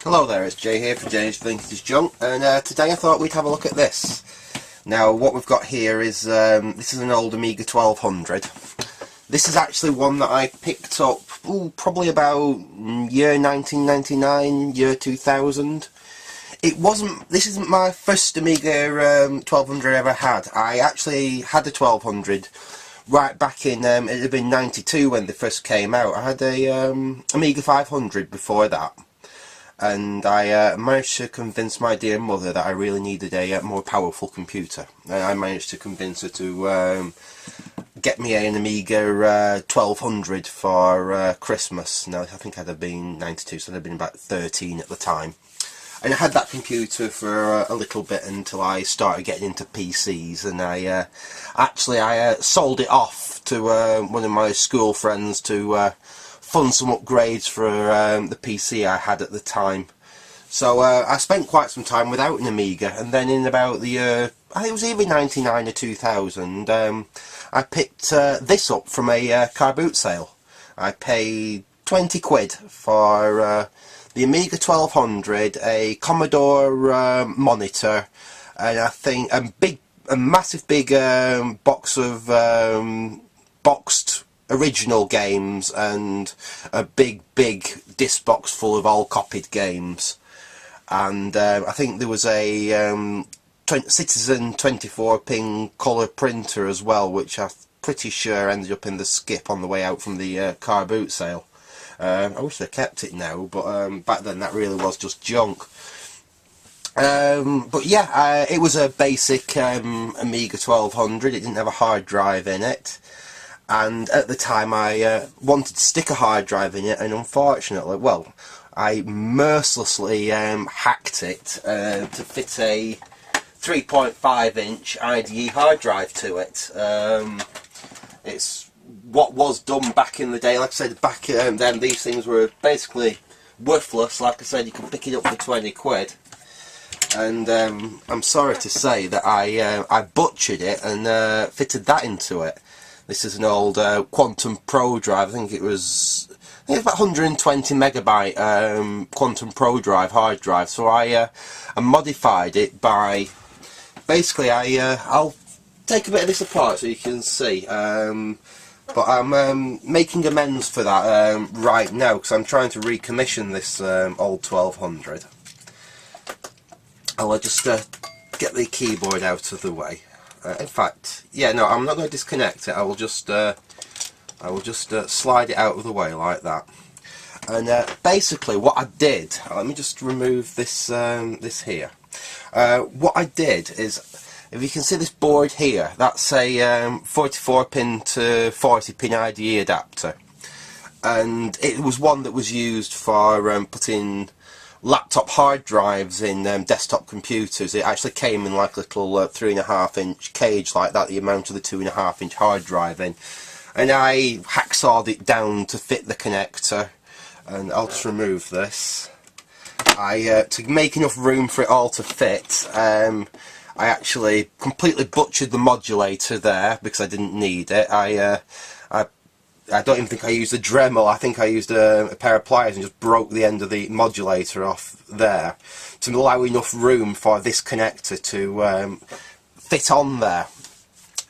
Hello there, it's Jay here for Jay's Vintage Junk, and today I thought we'd have a look at this. Now what we've got here is, this is an old Amiga 1200. This is actually one that I picked up, probably about year 1999, year 2000. This isn't my first Amiga 1200 I ever had. I actually had a 1200 right back in, it had been 92 when they first came out. I had a Amiga 500 before that. And I managed to convince my dear mother that I really needed a more powerful computer. I managed to convince her to get me an Amiga 1200 for Christmas. Now I think I'd have been 92, so I'd have been about 13 at the time. And I had that computer for a little bit until I started getting into PCs, and I sold it off to one of my school friends to fund some upgrades for the PC I had at the time. So I spent quite some time without an Amiga, and then in about the year, I think it was either 99 or 2000, I picked this up from a car boot sale. I paid 20 quid for the Amiga 1200, a Commodore monitor, and I think a massive big box of boxed original games, and a big disc box full of all copied games. And I think there was a Citizen 24-pin colour printer as well, which I'm pretty sure ended up in the skip on the way out from the car boot sale. I wish they kept it now, but back then that really was just junk. But yeah, it was a basic Amiga 1200. It didn't have a hard drive in it. And at the time I wanted to stick a hard drive in it, and unfortunately, well, I mercilessly hacked it to fit a 3.5-inch IDE hard drive to it. It's what was done back in the day. Like I said, back then these things were basically worthless. Like I said, you could pick it up for 20 quid. And I'm sorry to say that I butchered it and fitted that into it. This is an old Quantum Pro drive. I think it was about 120 megabyte Quantum Pro drive, hard drive. So I modified it by, basically I'll take a bit of this apart so you can see. But I'm making amends for that right now, because I'm trying to recommission this old 1200. I'll just get the keyboard out of the way. In fact, yeah, no, I'm not going to disconnect it. I will just slide it out of the way like that. And basically, what I did, let me just remove this this here. What I did is, if you can see this board here, that's a 44-pin to 40-pin IDE adapter, and it was one that was used for putting laptop hard drives in desktop computers. It actually came in like a little 3.5-inch cage like that, the amount of the 2.5-inch hard drive in, and I hacksawed it down to fit the connector. And I'll just remove this. To make enough room for it all to fit, I actually completely butchered the modulator there because I didn't need it. I don't even think I used a Dremel. I think I used a pair of pliers and just broke the end of the modulator off there to allow enough room for this connector to fit on there.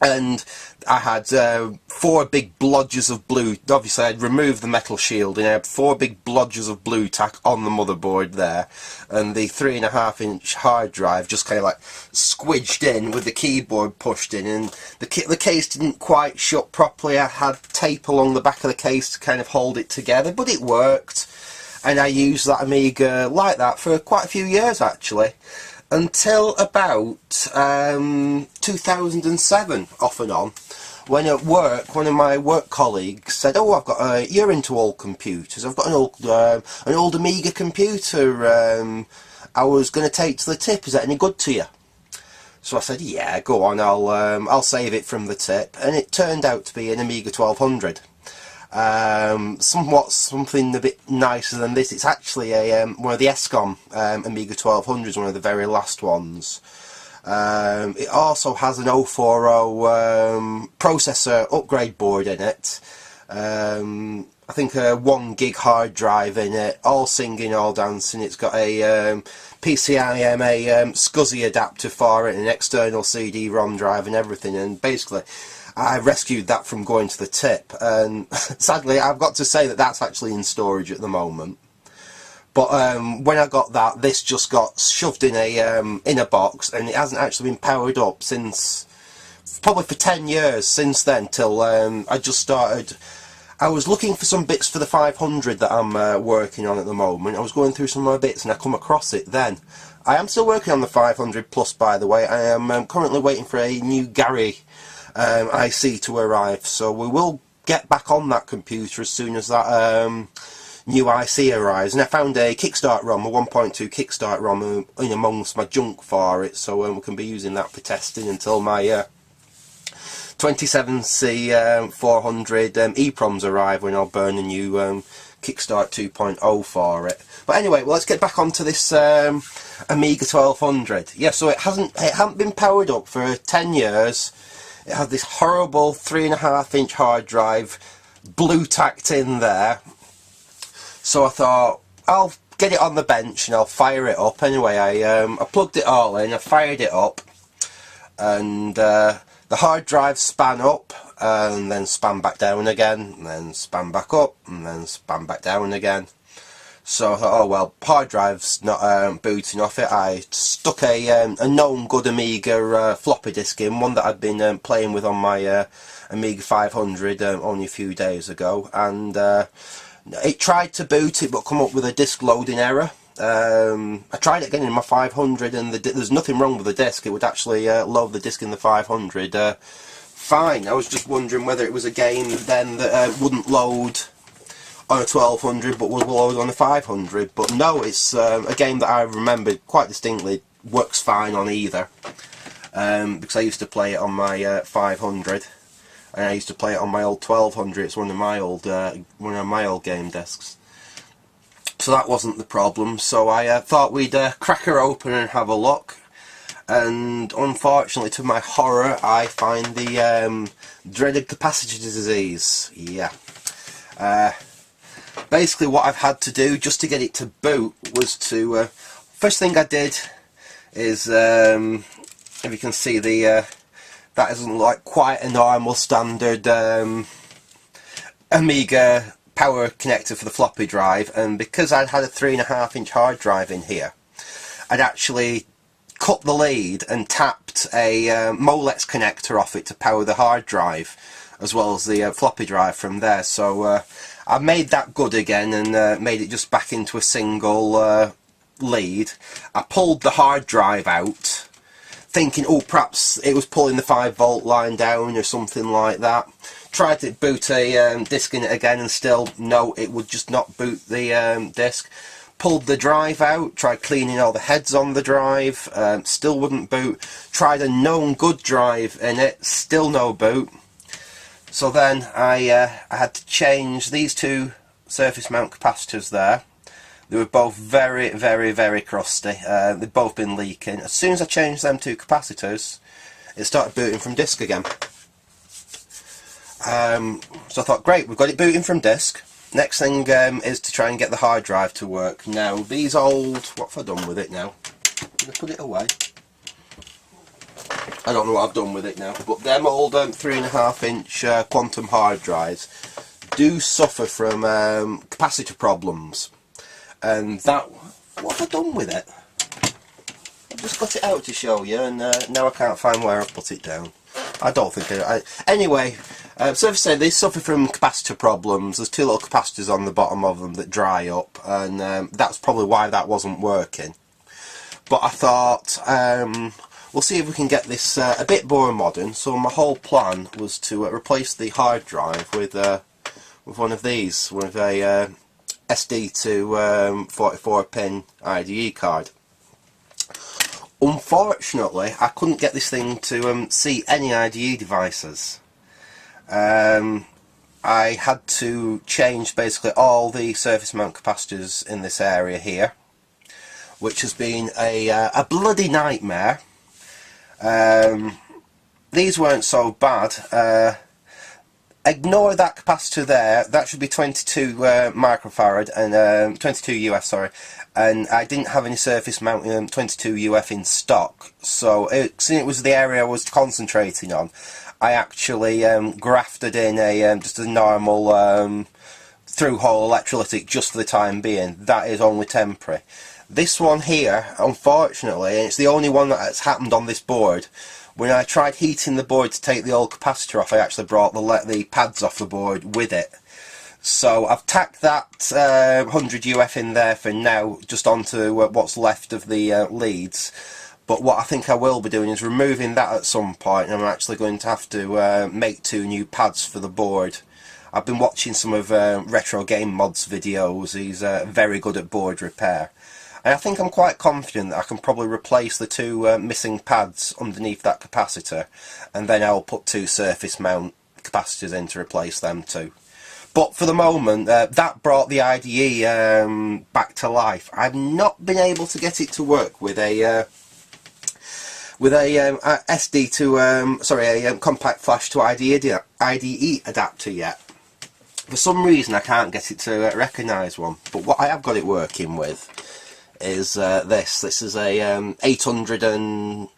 And I had 4 big blodges of blue. Obviously I'd removed the metal shield, and I had 4 big blodges of blue tack on the motherboard there, and the 3.5-inch hard drive just kind of like squidged in with the keyboard pushed in, and the case didn't quite shut properly. I had tape along the back of the case to kind of hold it together, but it worked, and I used that Amiga like that for quite a few years actually. Until about 2007, off and on, when at work, one of my work colleagues said, "Oh, you're into old computers. I've got an old Amiga computer. I was going to take to the tip. Is that any good to you?" So I said, "Yeah, go on. I'll save it from the tip." And it turned out to be an Amiga 1200. Something a bit nicer than this. It's actually a one of the ESCOM Amiga 1200s, one of the very last ones. It also has an 040 processor upgrade board in it. I think a 1 gig hard drive in it, all singing, all dancing. It's got a PCIe SCSI adapter for it, an external CD-ROM drive and everything, and basically I rescued that from going to the tip, and sadly I've got to say that that's actually in storage at the moment. But when I got that, this just got shoved in a box, and it hasn't actually been powered up since, probably for 10 years since then, till I just started. I was looking for some bits for the 500 that I'm working on at the moment. I was going through some of my bits and I come across it then. I am still working on the 500 Plus, by the way. I am currently waiting for a new Gary IC to arrive, so we will get back on that computer as soon as that new IC arrives. And I found a Kickstart ROM, a 1.2 Kickstart ROM in amongst my junk for it, so we can be using that for testing until my 27C 400 EPROMs arrive, when I'll burn a new Kickstart 2.0 for it. But anyway, well, let's get back onto this Amiga 1200. Yeah, so it hadn't been powered up for 10 years. It had this horrible 3.5-inch hard drive blue tacked in there. So I thought, I'll get it on the bench and I'll fire it up. Anyway, I plugged it all in, I fired it up, and the hard drive span up and then span back down again, and then span back up and then span back down again. So I thought, oh well, hard drive's not booting off it. I stuck a known good Amiga floppy disk in, one that I'd been playing with on my Amiga 500 only a few days ago, and it tried to boot it but come up with a disk loading error. I tried it again in my 500, and there's nothing wrong with the disk. It would actually load the disk in the 500 fine. I was just wondering whether it was a game then that wouldn't load on a 1200 but would load on a 500, but no, it's a game that I remember quite distinctly works fine on either, because I used to play it on my 500, and I used to play it on my old 1200. It's one of my old game discs. So that wasn't the problem, so I thought we'd crack her open and have a look, and unfortunately, to my horror, I find the dreaded capacitor disease. Yeah. Basically what I've had to do just to get it to boot was to, first thing I did is, if you can see that isn't like quite a normal standard Amiga power connector for the floppy drive, and because I'd had a 3.5-inch hard drive in here, I'd actually cut the lead and tapped a Molex connector off it to power the hard drive as well as the floppy drive from there. So I made that good again and made it just back into a single lead. I pulled the hard drive out, thinking, oh, perhaps it was pulling the 5-volt line down or something like that. Tried to boot a disk in it again, and still, no, it would just not boot the disk. Pulled the drive out, tried cleaning all the heads on the drive, still wouldn't boot. Tried a known good drive in it, still no boot. So then I had to change these two surface mount capacitors there. They were both very, very, very crusty. They'd both been leaking. As soon as I changed them two capacitors, it started booting from disk again. So I thought, great, we've got it booting from disk. Next thing is to try and get the hard drive to work. Now, these old... what have I done with it now? I'm going to put it away. I don't know what I've done with it now, but them old 3.5-inch quantum hard drives do suffer from capacitor problems. And that... what have I done with it? I've just got it out to show you, and now I can't find where I've put it down. I don't think anyway, so as I say, they suffer from capacitor problems. There's two little capacitors on the bottom of them that dry up, and that's probably why that wasn't working. But I thought, we'll see if we can get this a bit more modern. So my whole plan was to replace the hard drive with one of these, with a SD to 44-pin IDE card. Unfortunately, I couldn't get this thing to see any IDE devices. I had to change basically all the surface mount capacitors in this area here, which has been a bloody nightmare. These weren't so bad. ignore that capacitor there. That should be 22 microfarad and 22 UF, sorry. And I didn't have any surface mount 22 UF in stock, so seeing it was the area I was concentrating on, I actually grafted in just a normal through-hole electrolytic just for the time being. That is only temporary. This one here, unfortunately, and it's the only one that's happened on this board, when I tried heating the board to take the old capacitor off, I actually brought the pads off the board with it. So I've tacked that 100 UF in there for now, just onto what's left of the leads. But what I think I will be doing is removing that at some point, and I'm actually going to have to make 2 new pads for the board. I've been watching some of Retro Game Mod's videos. He's very good at board repair. And I think I'm quite confident that I can probably replace the 2 missing pads underneath that capacitor, and then I'll put 2 surface mount capacitors in to replace them too. But for the moment, that brought the IDE back to life. I've not been able to get it to work with a SD to a compact flash to IDE adapter yet. For some reason, I can't get it to recognise one. But what I have got it working with is this. This is a 814.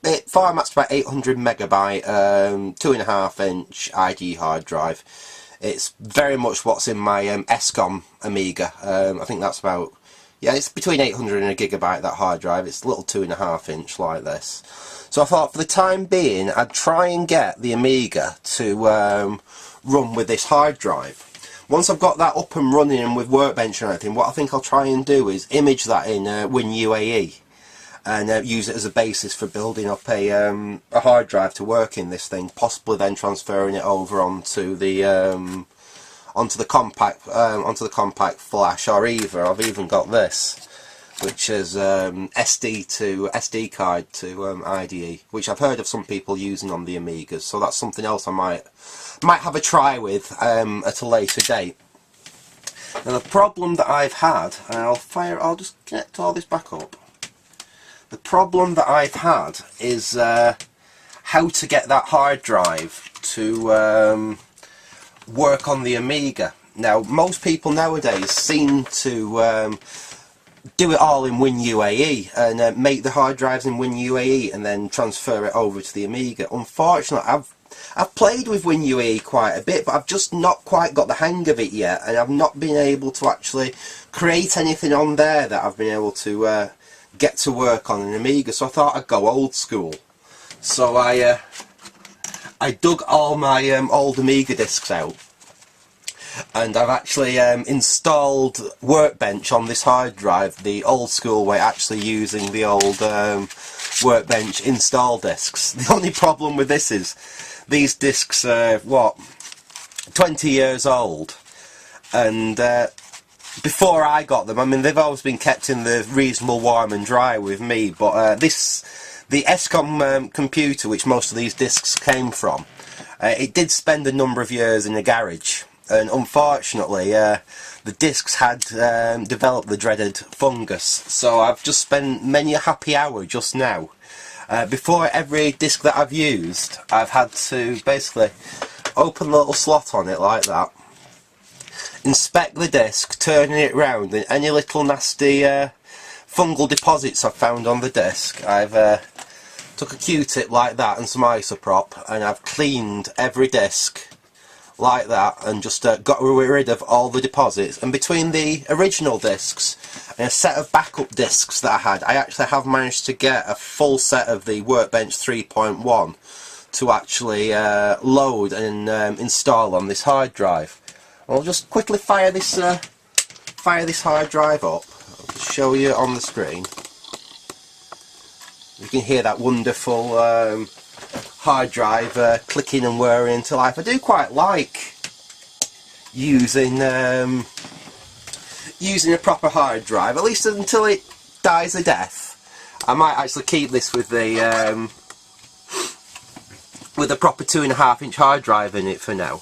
It formats about 800 megabyte, 2.5 inch IDE hard drive. It's very much what's in my ESCOM Amiga. I think that's about, yeah, it's between 800 and a gigabyte, that hard drive. It's a little 2.5 inch like this. So I thought for the time being I'd try and get the Amiga to run with this hard drive. Once I've got that up and running and with Workbench and everything, what I think I'll try and do is image that in WinUAE. And use it as a basis for building up a hard drive to work in this thing. Possibly then transferring it over onto the compact flash, or either I've even got this, which is SD card to IDE, which I've heard of some people using on the Amigas. So that's something else I might have a try with at a later date. Now the problem that I've had, and I'll just connect all this back up. The problem that I've had is how to get that hard drive to work on the Amiga. Now, most people nowadays seem to do it all in WinUAE and make the hard drives in WinUAE and then transfer it over to the Amiga. Unfortunately, I've played with WinUAE quite a bit, but I've just not quite got the hang of it yet, and I've not been able to actually create anything on there that I've been able to get to work on an Amiga. So I thought I'd go old school. So I dug all my old Amiga discs out, and I've actually installed Workbench on this hard drive the old school way, actually using the old Workbench install discs. The only problem with this is these discs are, what, 20 years old, and before I got them, I mean, they've always been kept in the reasonable warm and dry with me, but the ESCOM computer, which most of these discs came from, it did spend a number of years in a garage, and unfortunately the discs had developed the dreaded fungus. So I've just spent many a happy hour just now. Before every disc that I've used, I've had to basically open the little slot on it like that, inspect the disc, turning it round, and any little nasty fungal deposits I've found on the disc, I've took a Q-tip like that and some isopropyl, and I've cleaned every disc like that and just got rid of all the deposits. And between the original discs and a set of backup discs that I had, I actually have managed to get a full set of the Workbench 3.1 to actually load and install on this hard drive. I'll just quickly fire this hard drive up. I'll show you on the screen. You can hear that wonderful hard drive clicking and whirring into life. I do quite like using using a proper hard drive, at least until it dies a death. I might actually keep this with the with a proper 2.5 inch hard drive in it for now.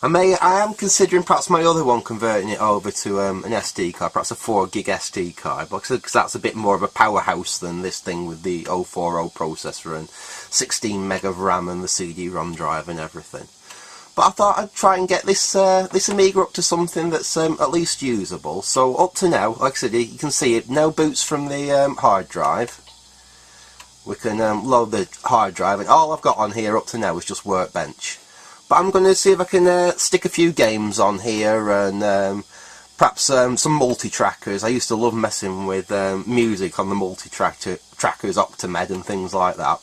I am considering perhaps my other one converting it over to an SD card, perhaps a 4 gig SD card, because that's a bit more of a powerhouse than this thing with the 040 processor and 16 meg of RAM and the CD-ROM drive and everything. But I thought I'd try and get this this Amiga up to something that's at least usable. So up to now, like I said, you can see it, no boots from the hard drive. We can load the hard drive, and all I've got on here up to now is just Workbench. But I'm going to see if I can stick a few games on here, and perhaps some multi-trackers. I used to love messing with music on the multi-trackers, Optimed and things like that.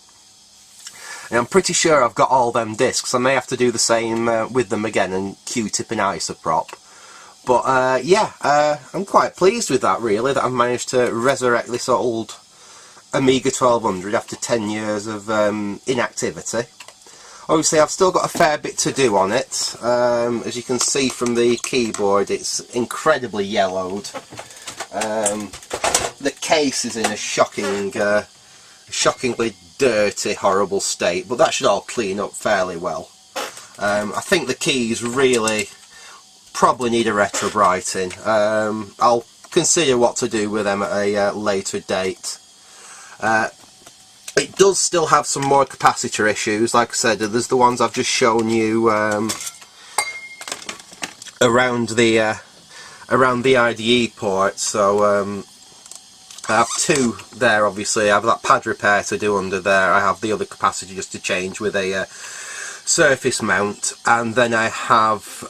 And I'm pretty sure I've got all them discs. I may have to do the same with them again, and Q-tip and isoprop. But yeah, I'm quite pleased with that, really, that I've managed to resurrect this old Amiga 1200 after 10 years of inactivity. Obviously I've still got a fair bit to do on it. As you can see from the keyboard, it's incredibly yellowed. The case is in a shockingly dirty, horrible state, but that should all clean up fairly well. I think the keys really probably need a retrobrighting. I'll consider what to do with them at a later date. It does still have some more capacitor issues. Like I said, there's the ones I've just shown you around the IDE port. So I have two there. Obviously, I have that pad repair to do under there. I have the other capacitor just to change with a surface mount, and then I have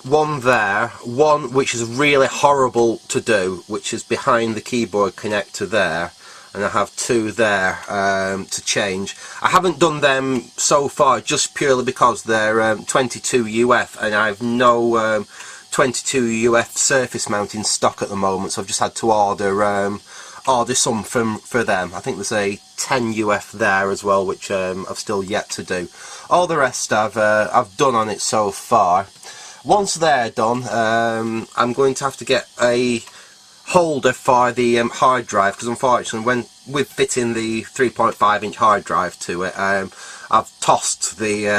one there, one which is really horrible to do, which is behind the keyboard connector there. And I have two there to change. I haven't done them so far just purely because they're 22 UF, and I have no 22 UF surface mount in stock at the moment, so I've just had to order some for them. I think there's a 10 UF there as well, which I've still yet to do. All the rest I've done on it so far. Once they're done, I'm going to have to get a holder for the hard drive, because unfortunately when with fitting the 3.5 inch hard drive to it, I've tossed the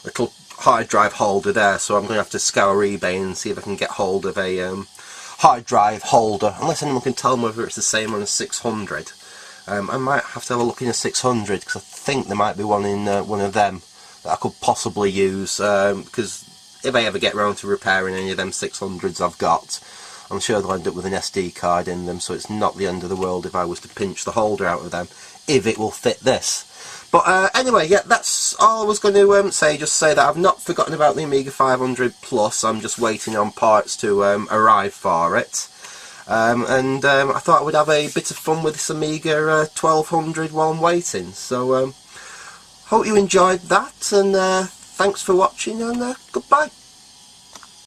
little hard drive holder there, so I'm going to have to scour eBay and see if I can get hold of a hard drive holder, unless anyone can tell me whether it's the same on a 600. I might have to have a look in a 600, because I think there might be one in one of them that I could possibly use, because if I ever get around to repairing any of them 600s I've got, I'm sure they'll end up with an SD card in them, so it's not the end of the world if I was to pinch the holder out of them, if it will fit this. But anyway, yeah, that's all I was going to say. Just say that I've not forgotten about the Amiga 500 Plus. I'm just waiting on parts to arrive for it. And I thought I would have a bit of fun with this Amiga 1200 while I'm waiting. So hope you enjoyed that, and thanks for watching, and goodbye.